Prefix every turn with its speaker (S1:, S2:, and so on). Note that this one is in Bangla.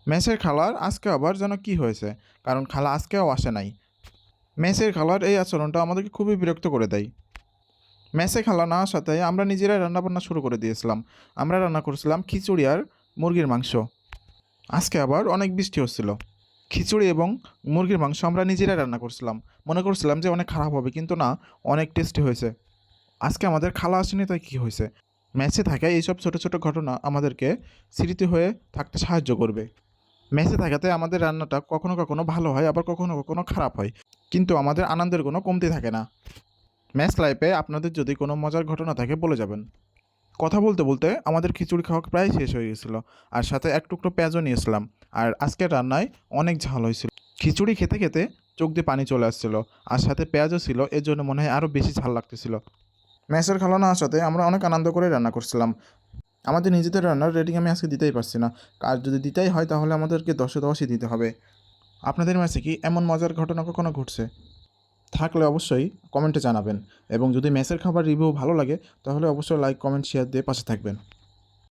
S1: মেসের খালার আজকে আবার যেন কি হয়েছে, কারণ খালা আজকেও আসে নাই। মেসের খালার এই আচরণটা আমাদেরকে খুবই বিরক্ত করে দেয়। মেসে খালা না আসাতে আমরা নিজেরাই রান্নাবান্না শুরু করে দিয়েছিলাম। আমরা রান্না করেছিলাম খিচুড়ি আর মুরগির মাংস। আজকে আবার অনেক বৃষ্টি হচ্ছিল। খিচুড়ি এবং মুরগির মাংস আমরা নিজেরাই রান্না করছিলাম। মনে করছিলাম যে অনেক খারাপ হবে, কিন্তু না, অনেক টেস্টি হয়েছে। আজকে আমাদের খালা আসেনি, তাই কী হয়েছে? মেসে থাকা এইসব ছোটো ছোটো ঘটনা আমাদেরকে স্মৃতি হয়ে থাকতে সাহায্য করবে। মেসে থাকাতে আমাদের রান্নাটা কখনো কখনো ভালো হয়, আবার কখনো কখনো খারাপ হয়, কিন্তু আমাদের আনন্দের কোনো কমতি থাকে না। মেস লাইফে আপনাদের যদি কোনো মজার ঘটনা থাকে বলে যাবেন। কথা বলতে বলতে আমাদের খিচুড়ি খাওয়া প্রায় শেষ হয়ে গেছিল, আর সাথে এক টুকরো পেঁয়াজও নিয়েছিলাম। আর আজকের রান্নায় অনেক ঝাল হয়েছিল। খিচুড়ি খেতে খেতে চোখ দিয়ে পানি চলে আসছিল, আর সাথে পেঁয়াজও ছিল, এর জন্য মনে হয় আরও বেশি ঝাল লাগতেছিল। মেসের খালা না আসাতে আমরা অনেক আনন্দ করে রান্না করছিলাম। আমাদের নিজেদের রান্নার রেটিং আমি আজকে দিতেই পারছি না, আর যদি দিতেই হয় তাহলে আমাদেরকে 10-এ 10ই দিতে হবে। আপনাদের মেসে কি এমন মজার ঘটনা কখনো ঘটছে? থাকলে অবশ্যই কমেন্টে জানাবেন, এবং যদি মেসের খাবার রিভিউ ভালো লাগে তাহলে অবশ্যই লাইক, কমেন্ট, শেয়ার দিয়ে পাশে থাকবেন।